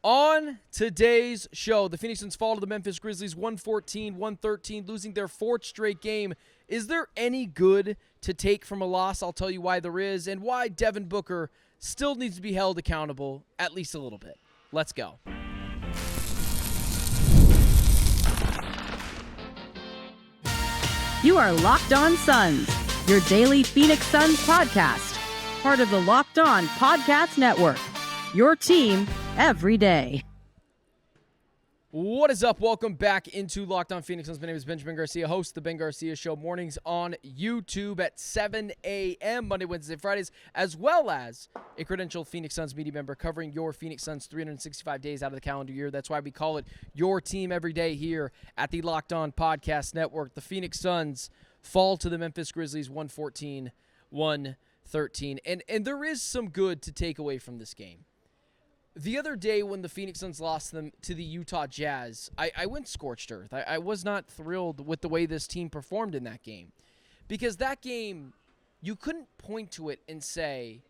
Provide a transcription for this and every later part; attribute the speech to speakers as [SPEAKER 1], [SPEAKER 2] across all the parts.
[SPEAKER 1] On today's show, the Phoenix Suns fall to the Memphis Grizzlies 114-113, losing their fourth straight game. Is there any good to take from a loss? I'll tell you why there is, and why Devin Booker still needs to be held accountable at least a little bit. Let's go.
[SPEAKER 2] You are Locked On Suns, your daily Phoenix Suns podcast, part of the Locked On Podcast Network, your team every day.
[SPEAKER 1] What is up? Welcome back into Locked On Phoenix Suns. My name is Benjamin Garcia, host of The Ben Garcia Show, mornings on YouTube at 7 a.m., Monday, Wednesday, Fridays, as well as a credentialed Phoenix Suns media member covering your Phoenix Suns 365 days out of the calendar year. That's why we call it your team every day here at the Locked On Podcast Network. The Phoenix Suns fall to the Memphis Grizzlies 114-113. And there is some good to take away from this game. The other day when the Phoenix Suns lost them to the Utah Jazz, I went scorched earth. I was not thrilled with the way this team performed in that game. Because that game, you couldn't point to it and say,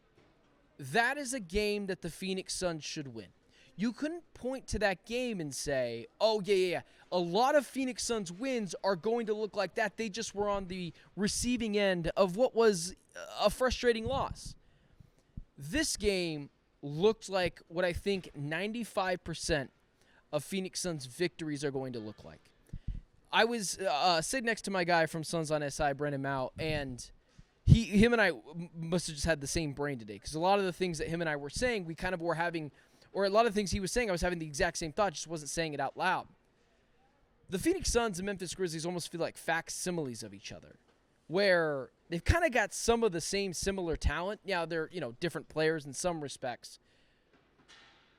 [SPEAKER 1] that is a game that the Phoenix Suns should win. You couldn't point to that game and say, oh, yeah. A lot of Phoenix Suns wins are going to look like that. They just were on the receiving end of what was a frustrating loss. This game looked like what I think 95% of Phoenix Suns victories are going to look like. I was sitting next to my guy from Suns on SI, Brendan Mao, and him and I must have just had the same brain today, because a lot of the things that him and I were saying, we kind of were having, or a lot of things he was saying, I was having the exact same thought, just wasn't saying it out loud. The Phoenix Suns and Memphis Grizzlies almost feel like facsimiles of each other, where they've kind of got some of the same similar talent. Yeah, they're, different players in some respects.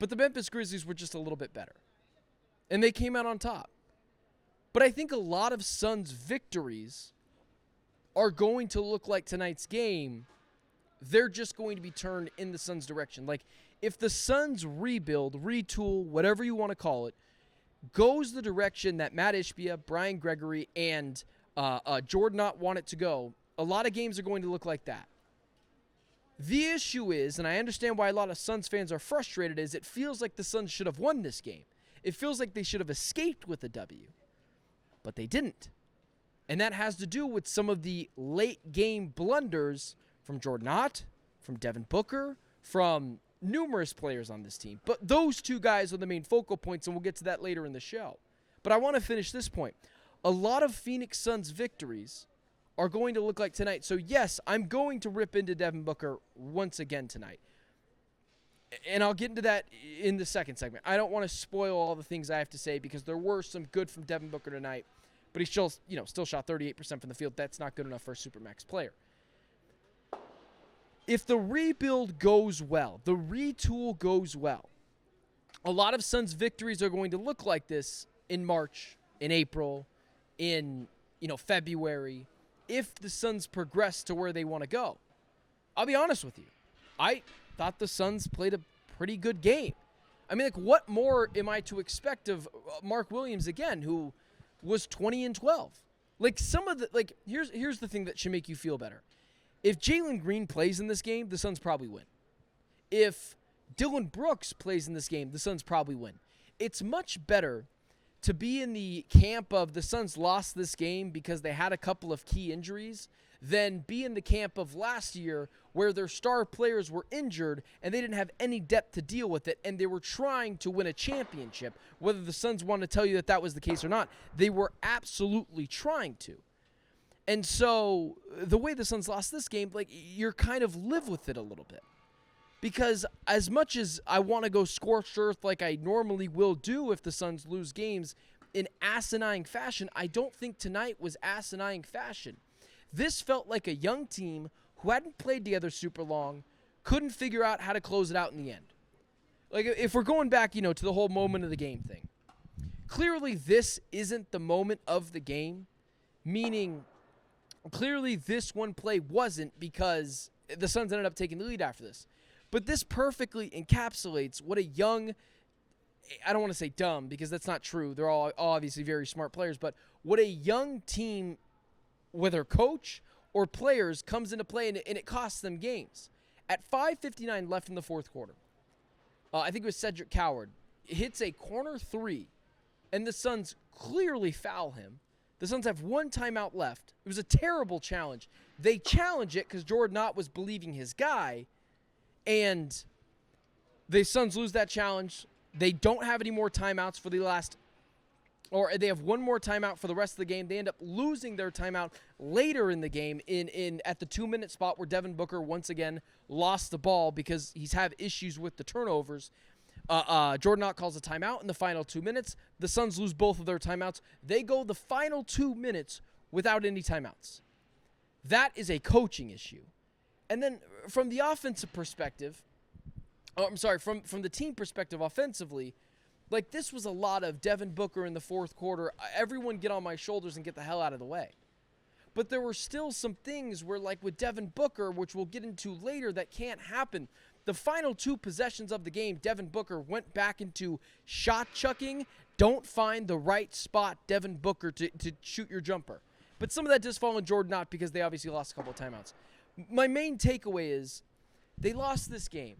[SPEAKER 1] But the Memphis Grizzlies were just a little bit better. And they came out on top. But I think a lot of Suns victories are going to look like tonight's game. They're just going to be turned in the Suns' direction. Like, if the Suns rebuild, retool, whatever you want to call it, goes the direction that Matt Ishbia, Brian Gregory, and Jordan Knott want it to go, a lot of games are going to look like that. The issue is, and I understand why a lot of Suns fans are frustrated, is it feels like the Suns should have won this game. It feels like they should have escaped with a W. But they didn't. And that has to do with some of the late game blunders from Jordan Knott, from Devin Booker, from numerous players on this team. But those two guys are the main focal points, and we'll get to that later in the show. But I want to finish this point. A lot of Phoenix Suns victories are going to look like tonight. So, yes, I'm going to rip into Devin Booker once again tonight. And I'll get into that in the second segment. I don't want to spoil all the things I have to say, because there were some good from Devin Booker tonight, but he still shot 38% from the field. That's not good enough for a supermax player. If the rebuild goes well, the retool goes well, a lot of Suns victories are going to look like this in March, in April, in February, if the Suns progress to where they want to go. I'll be honest with you. I thought the Suns played a pretty good game. I mean, what more am I to expect of Mark Williams again, who was 20-12? Here's the thing that should make you feel better. If Jalen Green plays in this game, the Suns probably win. If Dylan Brooks plays in this game, the Suns probably win. It's much better to be in the camp of the Suns lost this game because they had a couple of key injuries than be in the camp of last year where their star players were injured and they didn't have any depth to deal with it, and they were trying to win a championship. Whether the Suns want to tell you that was the case or not, they were absolutely trying to. And so the way the Suns lost this game, you're kind of live with it a little bit. Because as much as I want to go scorched earth like I normally will do if the Suns lose games in asinine fashion, I don't think tonight was asinine fashion. This felt like a young team who hadn't played together super long, couldn't figure out how to close it out in the end. If we're going back, to the whole moment of the game thing, clearly this isn't the moment of the game, meaning clearly this one play wasn't, because the Suns ended up taking the lead after this. But this perfectly encapsulates what a young, I don't want to say dumb, because that's not true. They're all obviously very smart players, but what a young team, whether coach or players, comes into play, and it costs them games. At 5:59 left in the fourth quarter, I think it was Cedric Coward. hits a corner three, and the Suns clearly foul him. The Suns have one timeout left. It was a terrible challenge. They challenge it because Jordan Knott was believing his guy, and the Suns lose that challenge. They don't have any more timeouts for the last, or they have one more timeout for the rest of the game. They end up losing their timeout later in the game at the 2-minute spot where Devin Booker once again lost the ball because he's had issues with the turnovers. Jordan Knott calls a timeout in the final 2 minutes. The Suns lose both of their timeouts. They go the final 2 minutes without any timeouts. That is a coaching issue. And then from the offensive perspective, from the team perspective offensively, like this was a lot of Devin Booker in the fourth quarter. Everyone get on my shoulders and get the hell out of the way. But there were still some things where, like with Devin Booker, which we'll get into later, that can't happen. The final 2 possessions of the game, Devin Booker went back into shot chucking. Don't find the right spot, Devin Booker, to shoot your jumper. But some of that does fall on Jordan Knott because they obviously lost a couple of timeouts. My main takeaway is they lost this game,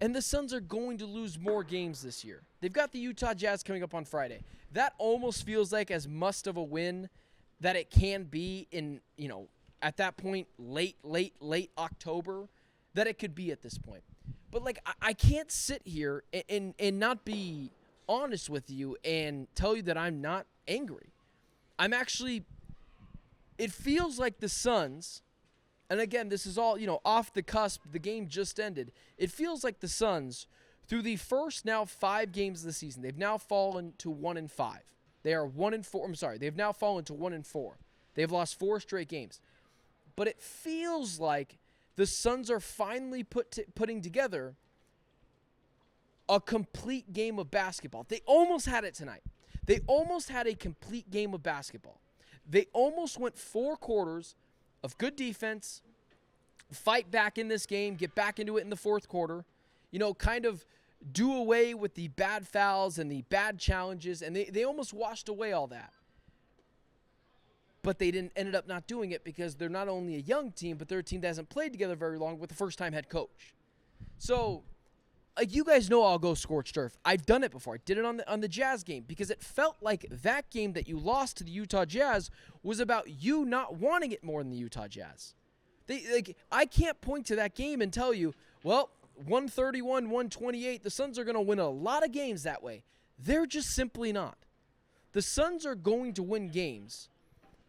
[SPEAKER 1] and the Suns are going to lose more games this year. They've got the Utah Jazz coming up on Friday. That almost feels like as must of a win that it can be in, at that point, late October, that it could be at this point. But, like, I can't sit here and not be honest with you and tell you that I'm not angry. I'm actually, it feels like the Suns, and again, this is all, off the cusp, the game just ended. It feels like the Suns, through the first now 5 games of the season, they've now fallen to 1-5. They are 1-4. They've now fallen to 1-4. They've lost 4 straight games. But it feels like the Suns are finally putting together a complete game of basketball. They almost had it tonight. They almost had a complete game of basketball. They almost went 4 quarters of good defense, fight back in this game, get back into it in the fourth quarter, kind of do away with the bad fouls and the bad challenges, and they almost washed away all that. But they ended up not doing it because they're not only a young team, but they're a team that hasn't played together very long with the first-time head coach. So, you guys know I'll go scorched earth. I've done it before. I did it on the Jazz game because it felt like that game that you lost to the Utah Jazz was about you not wanting it more than the Utah Jazz. I can't point to that game and tell you, well, 131-128, the Suns are going to win a lot of games that way. They're just simply not. The Suns are going to win games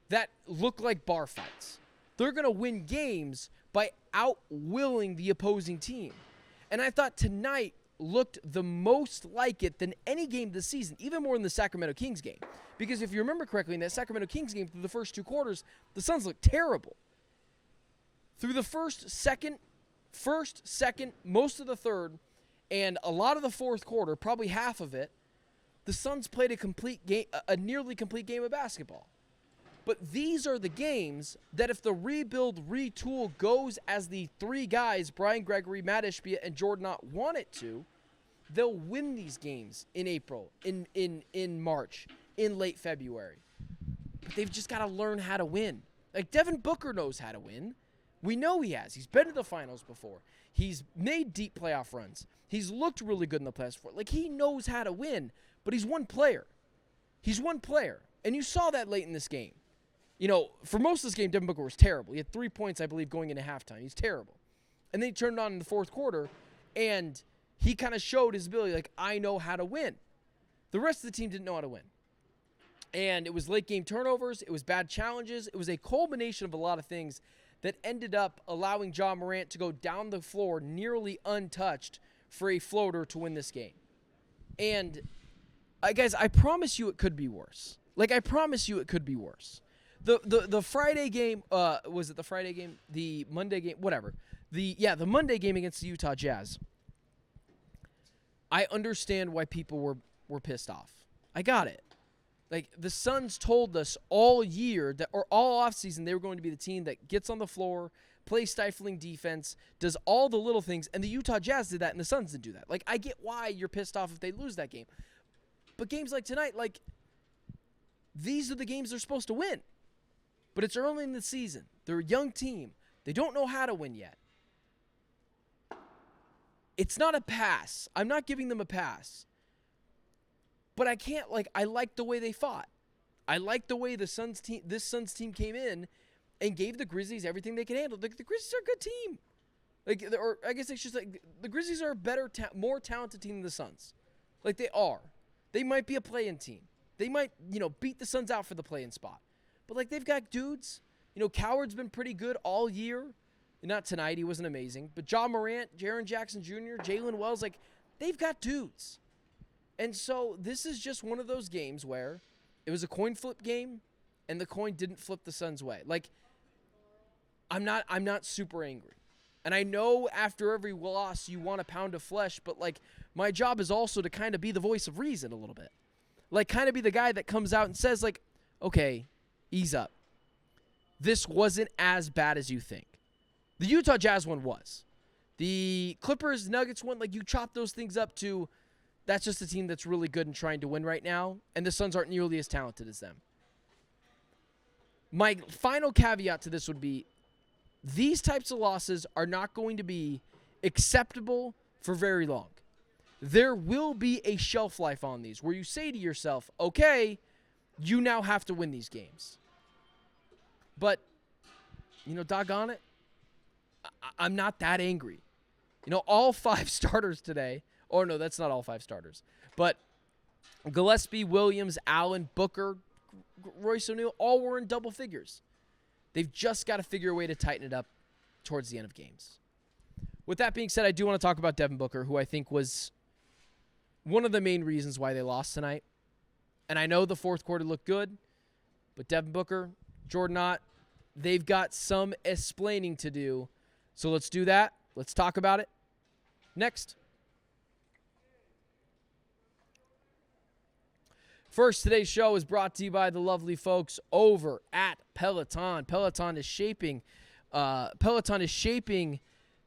[SPEAKER 1] that look like bar fights. They're going to win games by outwilling the opposing team. And I thought tonight looked the most like it than any game this season, even more than the Sacramento Kings game. Because if you remember correctly, in that Sacramento Kings game, through the first 2 quarters, the Suns looked terrible. Through the first, second, most of the third, and a lot of the fourth quarter, probably half of it, the Suns played a nearly complete game of basketball. But these are the games that if the retool goes as the 3 guys, Brian Gregory, Matt Ishbia, and Jordan Knott, want it to, they'll win these games in April, in March, in late February. But they've just got to learn how to win. Like, Devin Booker knows how to win. We know he has. He's been to the finals before. He's made deep playoff runs. He's looked really good in the playoffs before. Like, he knows how to win, but he's one player. He's one player. And you saw that late in this game. For most of this game, Devin Booker was terrible. He had 3 points, I believe, going into halftime. He's terrible. And then he turned on in the fourth quarter, and he kind of showed his ability, like, I know how to win. The rest of the team didn't know how to win. And it was late-game turnovers. It was bad challenges. It was a culmination of a lot of things that ended up allowing Ja Morant to go down the floor nearly untouched for a floater to win this game. And, guys, I promise you it could be worse. I promise you it could be worse. The Friday game, was it the Friday game? The Monday game? Whatever. The Monday game against the Utah Jazz. I understand why people were pissed off. I got it. The Suns told us all year, or all offseason, they were going to be the team that gets on the floor, plays stifling defense, does all the little things, and the Utah Jazz did that, and the Suns didn't do that. I get why you're pissed off if they lose that game. But games like tonight, these are the games they're supposed to win. But it's early in the season. They're a young team. They don't know how to win yet. It's not a pass. I'm not giving them a pass. But I can't, I like the way they fought. I like the way this Suns team came in and gave the Grizzlies everything they can handle. The Grizzlies are a good team. Or I guess it's just the Grizzlies are a better, more talented team than the Suns. They are. They might be a play-in team. They might, beat the Suns out for the play-in spot. But, they've got dudes. Coward's been pretty good all year. Not tonight. He wasn't amazing. But Ja Morant, Jaren Jackson Jr., Jalen Wells, they've got dudes. And so this is just one of those games where it was a coin flip game, and the coin didn't flip the Suns' way. I'm not super angry. And I know after every loss you want a pound of flesh, but my job is also to kind of be the voice of reason a little bit. Kind of be the guy that comes out and says okay, ease up. This wasn't as bad as you think. The Utah Jazz one was. The Clippers Nuggets one, you chop those things up to, that's just a team that's really good and trying to win right now, and the Suns aren't nearly as talented as them. My final caveat to this would be, these types of losses are not going to be acceptable for very long. There will be a shelf life on these where you say to yourself, okay, you now have to win these games. But, doggone it, I'm not that angry. All 5 starters today, or no, that's not all 5 starters, but Gillespie, Williams, Allen, Booker, Royce O'Neill, all were in double figures. They've just got to figure a way to tighten it up towards the end of games. With that being said, I do want to talk about Devin Booker, who I think was one of the main reasons why they lost tonight. And I know the fourth quarter looked good, but Devin Booker, Jordan Knott, they've got some explaining to do. So let's do that. Let's talk about it next. First, today's show is brought to you by the lovely folks over at Peloton. Peloton is shaping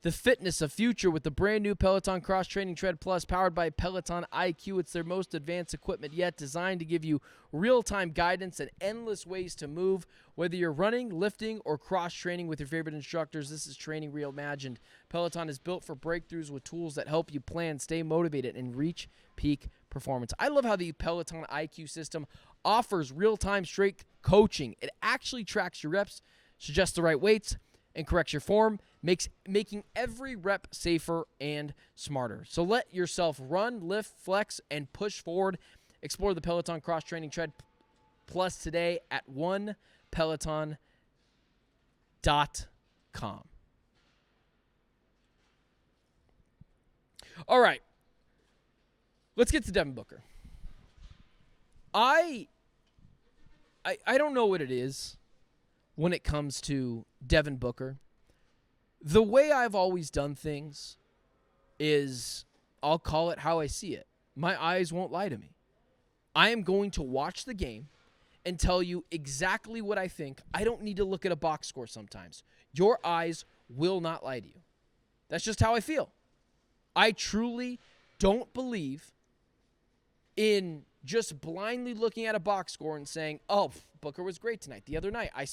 [SPEAKER 1] the fitness of future with the brand new Peloton Cross Training Tread Plus powered by Peloton IQ. It's their most advanced equipment yet, designed to give you real-time guidance and endless ways to move. Whether you're running, lifting, or cross-training with your favorite instructors, this is training reimagined. Peloton is built for breakthroughs with tools that help you plan, stay motivated, and reach peak performance. I love how the Peloton IQ system offers real-time strength coaching. It actually tracks your reps, suggests the right weights, and corrects your form, making every rep safer and smarter. So let yourself run, lift, flex, and push forward. Explore the Peloton Cross Training Tread Plus today at onepeloton.com. All right. Let's get to Devin Booker. I don't know what it is when it comes to Devin Booker. The way I've always done things is I'll call it how I see it. My eyes won't lie to me. I am going to watch the game and tell you exactly what I think. I don't need to look at a box score sometimes. Your eyes will not lie to you. That's just how I feel. I truly don't believe in just blindly looking at a box score and saying, oh, Booker was great tonight. The other night, I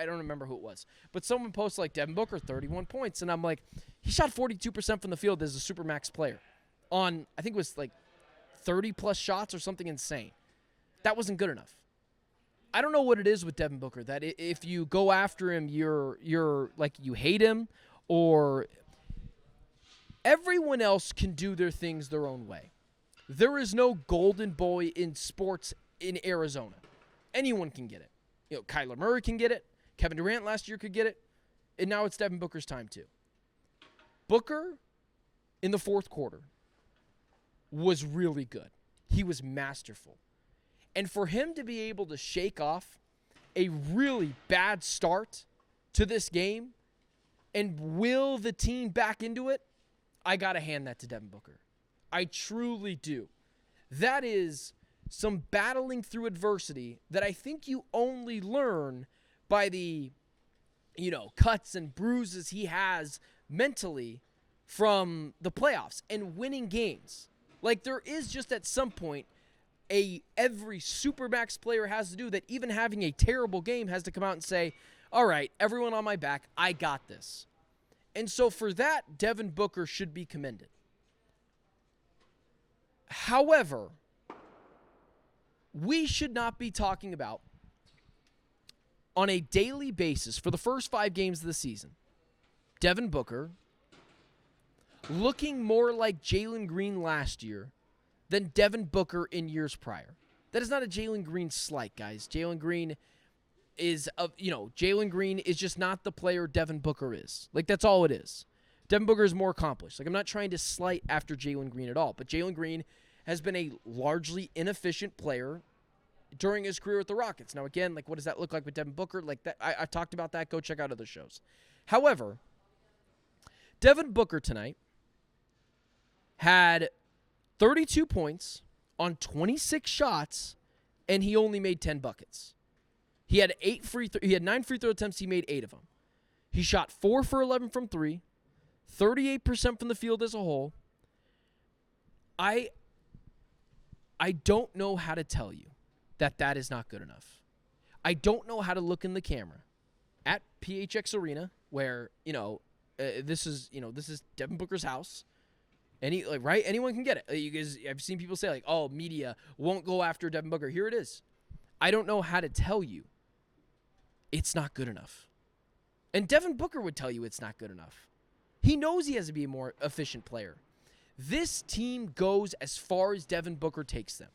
[SPEAKER 1] don't remember who it was, but someone posted Devin Booker, 31 points. And I'm like, he shot 42% from the field as a supermax player on, I think it was 30-plus shots or something insane. That wasn't good enough. I don't know what it is with Devin Booker, that if you go after him, you're you hate him, or everyone else can do their things their own way. There is no golden boy in sports in Arizona. Anyone can get it. Kyler Murray can get it. Kevin Durant last year could get it. And now it's Devin Booker's time too. Booker, in the fourth quarter, was really good. He was masterful. And for him to be able to shake off a really bad start to this game and will the team back into it, I got to hand that to Devin Booker. I truly do. That is some battling through adversity that I think you only learn by the, cuts and bruises he has mentally from the playoffs and winning games. There is just at some point every supermax player has to do that. Even having a terrible game has to come out and say, all right, everyone on my back, I got this. And so for that, Devin Booker should be commended. However, we should not be talking about on a daily basis for the first 5 games of the season, Devin Booker looking more like Jalen Green last year than Devin Booker in years prior. That is not a Jalen Green slight, guys. Jalen Green is just not the player Devin Booker is. Like, that's all it is. Devin Booker is more accomplished. Like, I'm not trying to slight after Jalen Green at all, but Jalen Green has been a largely inefficient player during his career with the Rockets. Now, again, like, what does that look like with Devin Booker? Like, that, I've talked about that. Go check out other shows. However, Devin Booker tonight had 32 points on 26 shots, and he only made 10 buckets. He had 9 free throw attempts. He made 8 of them. He shot 4 for 11 from 3, 38% from the field as a whole. I don't know how to tell you that is not good enough. I don't know how to look in the camera at PHX Arena, where this is Devin Booker's house. Right? Anyone can get it. You guys, I've seen people say, like, oh, media won't go after Devin Booker. Here it is. I don't know how to tell you it's not good enough. And Devin Booker would tell you it's not good enough. He knows he has to be a more efficient player. This team goes as far as Devin Booker takes them.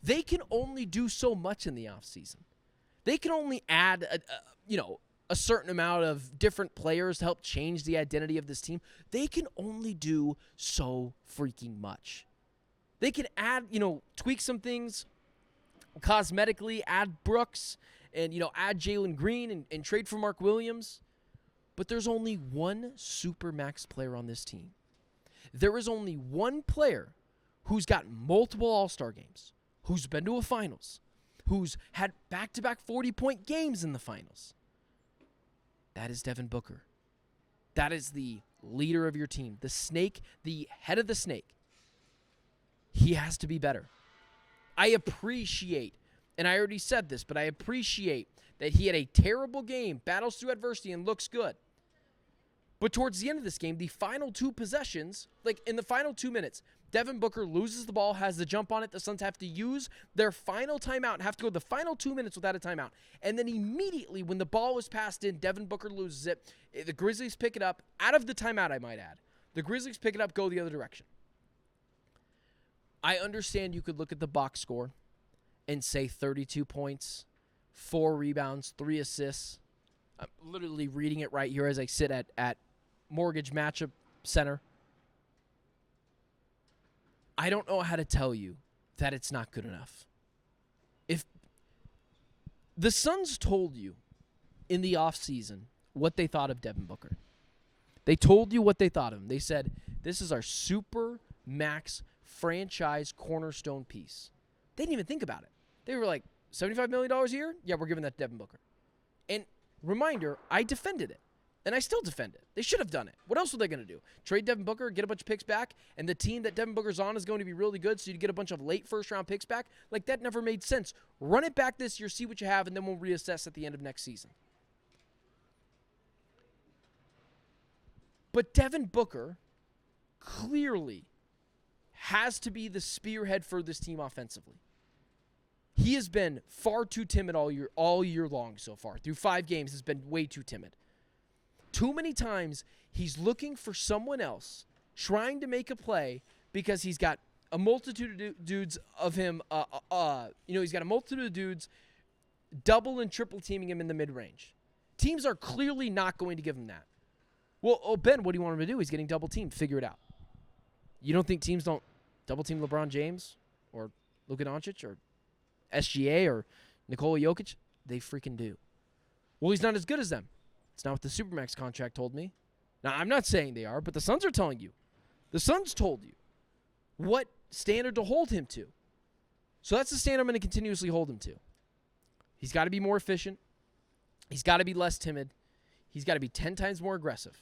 [SPEAKER 1] They can only do so much in the offseason. They can only add a certain amount of different players to help change the identity of this team. They can only do so freaking much. They can add, tweak some things cosmetically, add Brooks, and, add Jalen Green and trade for Mark Williams. But there's only one supermax player on this team. There is only one player who's got multiple All-Star games, who's been to a finals, who's had back-to-back 40-point games in the finals. That is Devin Booker. That is the leader of your team, the snake, the head of the snake. He has to be better. I appreciate, and I already said this, but I appreciate that he had a terrible game, battles through adversity, and looks good. But towards the end of this game, the final 2 possessions, like in the final 2 minutes, Devin Booker loses the ball, has the jump on it. The Suns have to use their final timeout and have to go the final 2 minutes without a timeout. And then immediately when the ball was passed in, Devin Booker loses it. The Grizzlies pick it up out of the timeout, I might add. The Grizzlies pick it up, go the other direction. I understand you could look at the box score and say 32 points, 4 rebounds, 3 assists. I'm literally reading it right here as I sit at Mortgage Matchup Center. I don't know how to tell you that it's not good enough. If the Suns told you in the offseason what they thought of Devin Booker, they told you what they thought of him. They said, this is our super max franchise cornerstone piece. They didn't even think about it. They were like, $75 million a year? Yeah, we're giving that to Devin Booker. And reminder, I defended it. And I still defend it. They should have done it. What else were they going to do? Trade Devin Booker, get a bunch of picks back, and the team that Devin Booker's on is going to be really good, so you get a bunch of late first-round picks back? Like, that never made sense. Run it back this year, see what you have, and then we'll reassess at the end of next season. But Devin Booker clearly has to be the spearhead for this team offensively. He has been far too timid all year long so far. Through 5 games, has been way too timid. Too many times, he's looking for someone else, trying to make a play because he's got a multitude of dudes of him. He's got a multitude of dudes double and triple teaming him in the mid-range. Teams are clearly not going to give him that. Well, Ben, what do you want him to do? He's getting double teamed. Figure it out. You don't think teams don't double team LeBron James or Luka Doncic or SGA or Nikola Jokic? They freaking do. Well, he's not as good as them. It's not what the Supermax contract told me. Now, I'm not saying they are, but the Suns are telling you. The Suns told you what standard to hold him to. So that's the standard I'm going to continuously hold him to. He's got to be more efficient. He's got to be less timid. He's got to be 10 times more aggressive.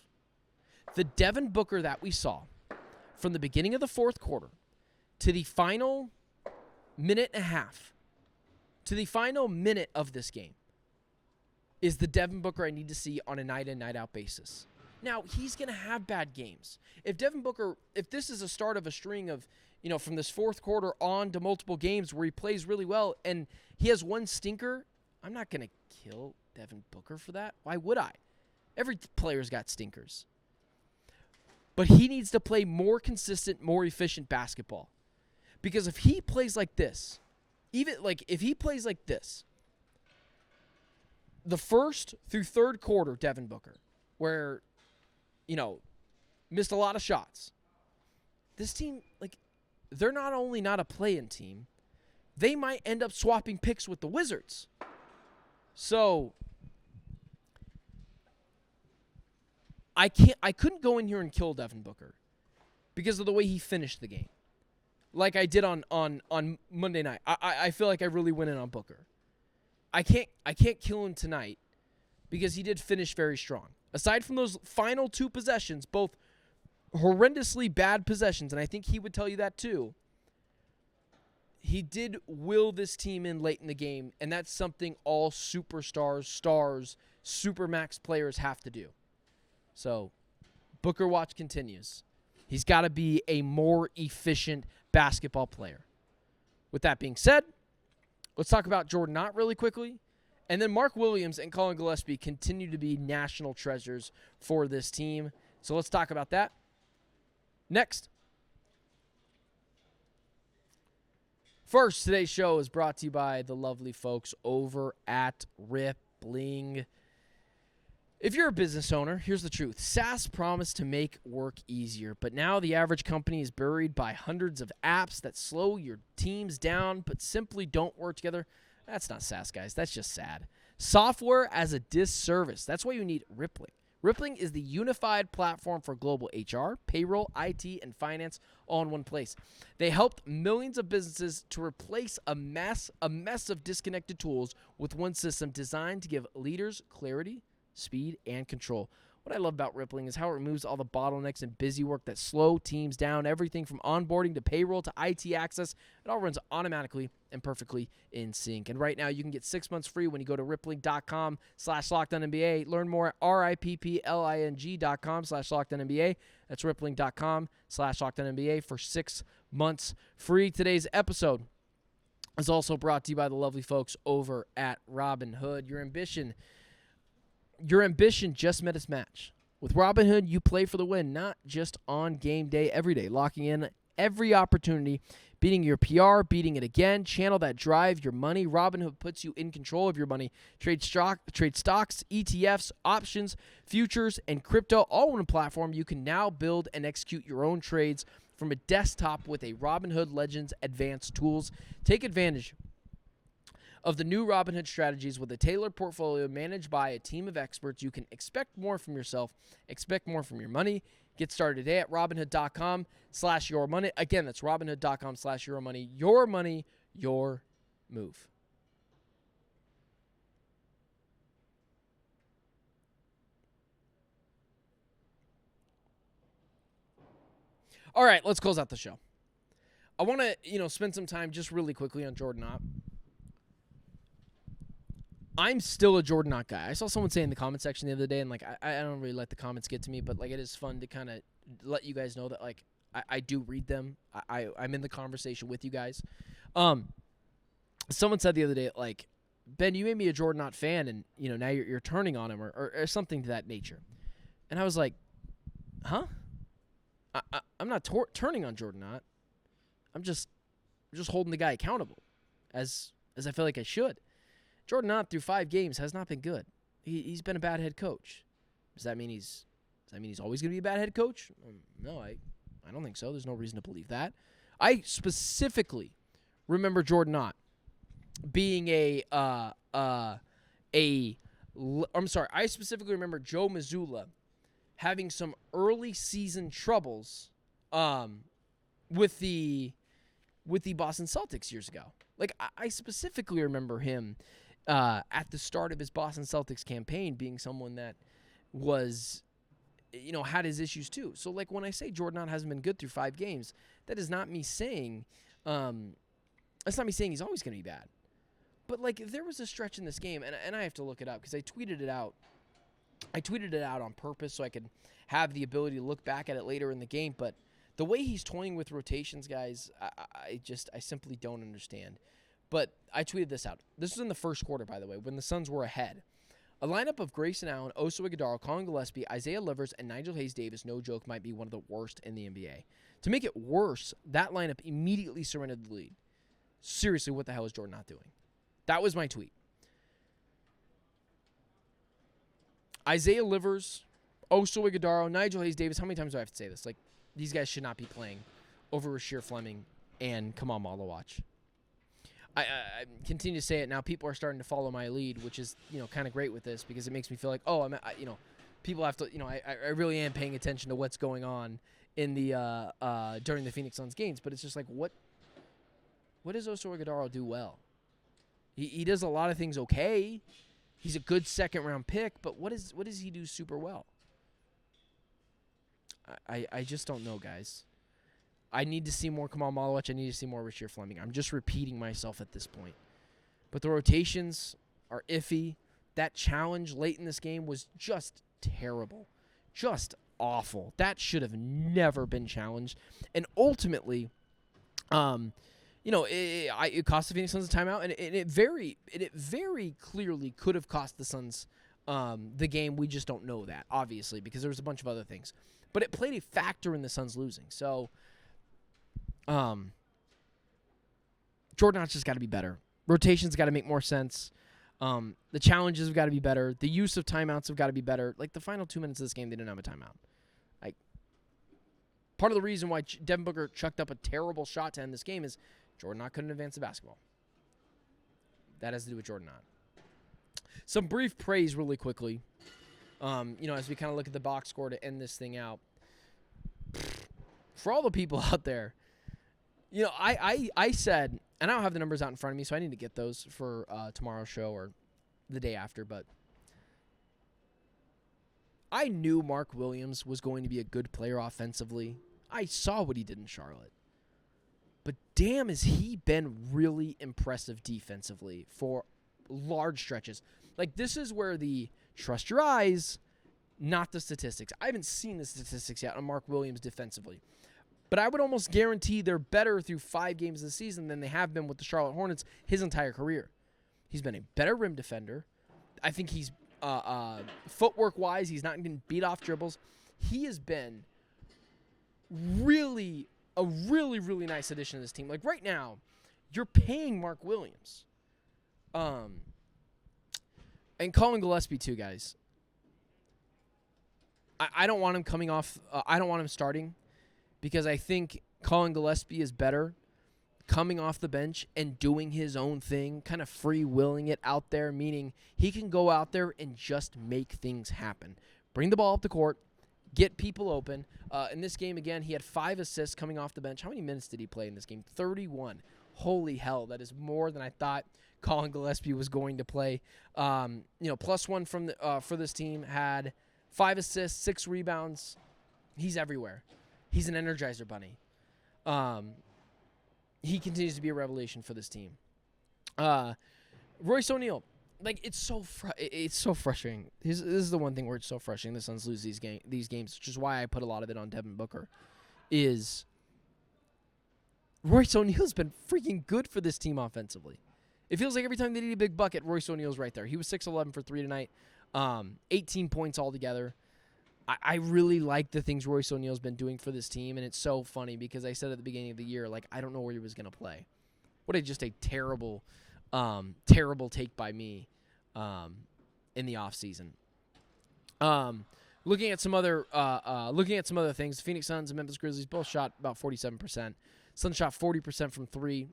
[SPEAKER 1] The Devin Booker that we saw from the beginning of the fourth quarter to the final minute and a half, to the final minute of this game, is the Devin Booker I need to see on a night-in, night-out basis. Now, he's going to have bad games. If this is a start of a string of, from this fourth quarter on to multiple games where he plays really well and he has one stinker, I'm not going to kill Devin Booker for that. Why would I? Every player's got stinkers. But he needs to play more consistent, more efficient basketball. Because if he plays like this, if he plays like this, the first through third quarter, Devin Booker, where, missed a lot of shots. This team, they're not only not a play-in team, they might end up swapping picks with the Wizards. So I couldn't go in here and kill Devin Booker because of the way he finished the game. Like I did on Monday night. I feel like I really went in on Booker. I can't kill him tonight because he did finish very strong. Aside from those final two possessions, both horrendously bad possessions, and I think he would tell you that too, he did will this team in late in the game, and that's something all superstars, stars, supermax players have to do. So, Booker watch continues. He's got to be a more efficient basketball player. With that being said, let's talk about Jordan Knott really quickly. And then Mark Williams and Colin Gillespie continue to be national treasures for this team. So let's talk about that next. First, today's show is brought to you by the lovely folks over at Rippling. If you're a business owner, here's the truth. SaaS promised to make work easier, but now the average company is buried by hundreds of apps that slow your teams down but simply don't work together. That's not SaaS, guys. That's just sad. Software as a disservice. That's why you need Rippling. Rippling is the unified platform for global HR, payroll, IT, and finance all in one place. They helped millions of businesses to replace a mess of disconnected tools with one system designed to give leaders clarity, speed, and control. What I love about Rippling is how it removes all the bottlenecks and busy work that slow teams down. Everything from onboarding to payroll to IT access, it all runs automatically and perfectly in sync. And right now, you can get 6 months free when you go to rippling.com/LockedOnNBA. Learn more at rippling.com/LockedOnNBA. That's rippling.com/LockedOnNBA for 6 months free. Today's episode is also brought to you by the lovely folks over at Robinhood. Your ambition just met its match. With Robinhood, you play for the win, not just on game day, every day, locking in every opportunity, beating your PR, beating it again, channel that drive your money. Robinhood puts you in control of your money. Trade stocks, ETFs, options, futures, and crypto, all on a platform. You can now build and execute your own trades from a desktop with a Robinhood Legends advanced tools. Take advantage of the new Robinhood strategies with a tailored portfolio managed by a team of experts. You can expect more from yourself, expect more from your money. Get started today at Robinhood.com/yourmoney. Again, that's Robinhood.com/yourmoney. Your money, your move. All right, let's close out the show. I want to, spend some time just really quickly on Jordan Knott. I'm still a Jordan Knott guy. I saw someone say in the comment section the other day, and I don't really let the comments get to me, but it is fun to kind of let you guys know that I do read them. I'm in the conversation with you guys. Someone said the other day, Ben, you made me a Jordan Knott fan, and now you're turning on him or something to that nature. And I was like, huh? I'm not turning on Jordan Knott. I'm just holding the guy accountable, as I feel like I should. Jordan Knott through 5 games has not been good. He's been a bad head coach. Does that mean he's always going to be a bad head coach? No, I don't think so. There's no reason to believe that. I specifically remember Jordan Knott being I specifically remember Joe Mazzulla having some early season troubles with the Boston Celtics years ago. I specifically remember him at the start of his Boston Celtics campaign being someone that was, had his issues too. So, when I say Jordan Knott hasn't been good through 5 games, that is not me saying, that's not me saying he's always going to be bad. But, there was a stretch in this game, and I have to look it up because I tweeted it out. I tweeted it out on purpose so I could have the ability to look back at it later in the game. But The way he's toying with rotations, guys, I simply don't understand. But I tweeted this out. This was in the first quarter, by the way, when the Suns were ahead. A lineup of Grayson Allen, Oso Ighodaro, Colin Gillespie, Isaiah Livers, and Nigel Hayes-Davis, no joke, might be one of the worst in the NBA. To make it worse, that lineup immediately surrendered the lead. Seriously, what the hell is Jordan Knott doing? That was my tweet. Isaiah Livers, Oso Ighodaro, Nigel Hayes-Davis. How many times do I have to say this? Like, these guys should not be playing over Rasheer Fleming and Kamal Malawach. I continue to say it now. People are starting to follow my lead, which is, kind of great with this because it makes me feel like, people have to, I really am paying attention to what's going on in the during the Phoenix Suns games. But it's just like, what does Oso Ighodaro do well? He does a lot of things okay. He's a good second-round pick, but what does he do super well? I just don't know, guys. I need to see more Kamal Malawach. I need to see more Rasheer Fleming. I'm just repeating myself at this point. But the rotations are iffy. That challenge late in this game was just terrible. Just awful. That should have never been challenged. And ultimately, it cost the Phoenix Suns a timeout, and it very clearly could have cost the Suns the game. We just don't know that, obviously, because there was a bunch of other things. But it played a factor in the Suns losing. So, Jordan Knott's just got to be better. Rotations got to make more sense. The challenges have got to be better. The use of timeouts have got to be better. Like, the final 2 minutes of this game, they didn't have a timeout. Part of the reason why Devin Booker chucked up a terrible shot to end this game is Jordan Knott couldn't advance the basketball. That has to do with Jordan Knott. Some brief praise really quickly. As we kind of look at the box score to end this thing out. For all the people out there, I said, and I don't have the numbers out in front of me, so I need to get those for tomorrow's show or the day after, but I knew Mark Williams was going to be a good player offensively. I saw what he did in Charlotte. But damn, has he been really impressive defensively for large stretches. Like, this is where the trust your eyes, not the statistics. I haven't seen the statistics yet on Mark Williams defensively. But I would almost guarantee they're better through 5 games of the season than they have been with the Charlotte Hornets his entire career. He's been a better rim defender. I think he's, footwork-wise, he's not getting beat off dribbles. He has been really nice addition to this team. Like, right now, you're paying Mark Williams. And Colin Gillespie, too, guys. I don't want him coming off. I don't want him starting because I think Colin Gillespie is better coming off the bench and doing his own thing, kind of free-willing it out there, meaning he can go out there and just make things happen. Bring the ball up the court, get people open. In this game, again, he had 5 assists coming off the bench. How many minutes did he play in this game? 31. Holy hell, that is more than I thought Colin Gillespie was going to play. +1 from for this team, had 5 assists, 6 rebounds. He's everywhere. He's an Energizer bunny. He continues to be a revelation for this team. Royce O'Neill, like, it's so frustrating. This is the one thing where it's so frustrating the Suns lose these games, which is why I put a lot of it on Devin Booker, is Royce O'Neill's been freaking good for this team offensively. It feels like every time they need a big bucket, Royce O'Neill's right there. He was 6-11 for 3 tonight, 18 points altogether. I really like the things Royce O'Neill's been doing for this team, and it's so funny because I said at the beginning of the year, like, I don't know where he was going to play. What just a terrible take by me in the offseason. Looking at some other things, the Phoenix Suns and Memphis Grizzlies both shot about 47%. Suns shot 40% from 3,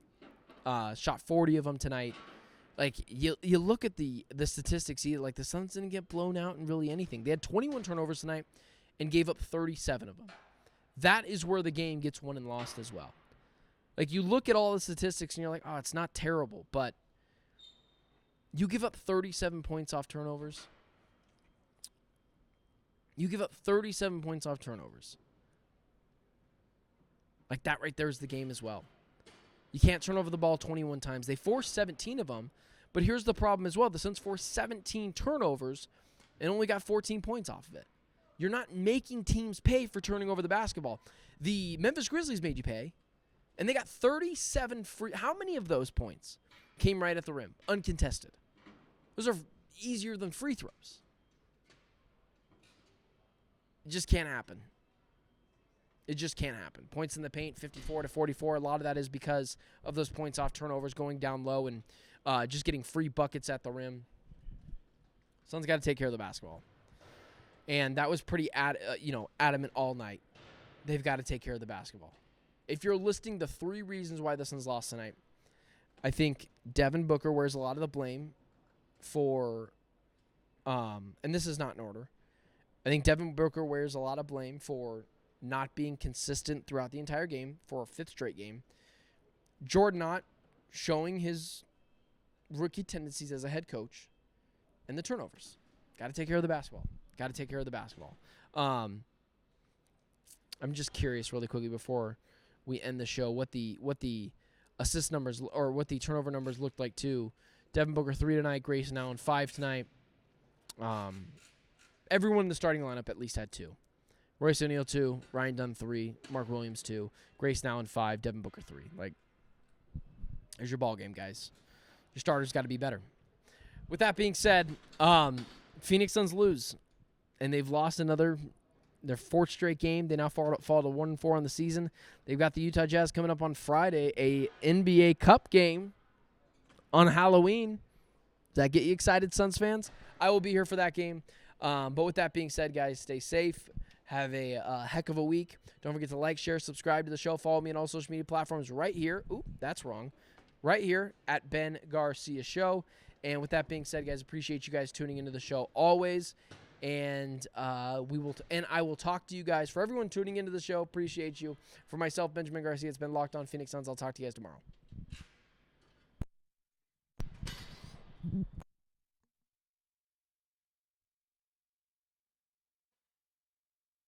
[SPEAKER 1] shot 40 of them tonight. Like, you look at the statistics, like, the Suns didn't get blown out in really anything. They had 21 turnovers tonight and gave up 37 of them. That is where the game gets won and lost as well. Like, you look at all the statistics and you're like, oh, it's not terrible, but you give up 37 points off turnovers. You give up 37 points off turnovers. Like, that right there is the game as well. You can't turn over the ball 21 times. They forced 17 of them, but here's the problem as well. The Suns forced 17 turnovers and only got 14 points off of it. You're not making teams pay for turning over the basketball. The Memphis Grizzlies made you pay, and they got 37 free. How many of those points came right at the rim, uncontested? Those are easier than free throws. It just can't happen. It just can't happen. Points in the paint, 54-44. A lot of that is because of those points off turnovers, going down low, and just getting free buckets at the rim. Suns got to take care of the basketball. And that was pretty adamant all night. They've got to take care of the basketball. If you're listing the 3 reasons why the Suns lost tonight, I think Devin Booker wears a lot of the blame for, and this is not in order, I think Devin Booker wears a lot of blame for not being consistent throughout the entire game for a 5th straight game. Jordan Knott showing his rookie tendencies as a head coach, and the turnovers. Got to take care of the basketball. Got to take care of the basketball. I'm just curious really quickly before we end the show what the assist numbers or what the turnover numbers looked like too. Devin Booker 3 tonight, Grayson Allen 5 tonight. Everyone in the starting lineup at least had 2. Royce O'Neill 2, Ryan Dunn 3, Mark Williams 2, Grayson Allen 5, Devin Booker 3. Like, there's your ball game, guys. Your starters got to be better. With that being said, Phoenix Suns lose, and they've lost their 4th straight game. They now fall to 1-4 on the season. They've got the Utah Jazz coming up on Friday, a NBA Cup game on Halloween. Does that get you excited, Suns fans? I will be here for that game. But with that being said, guys, stay safe. Have a heck of a week. Don't forget to like, share, subscribe to the show. Follow me on all social media platforms right here. Ooh, that's wrong. Right here at Ben Garcia Show. And with that being said, guys, appreciate you guys tuning into the show always. And I will talk to you guys. For everyone tuning into the show, appreciate you. For myself, Benjamin Garcia, it's been Locked On Phoenix Suns. I'll talk to you guys tomorrow.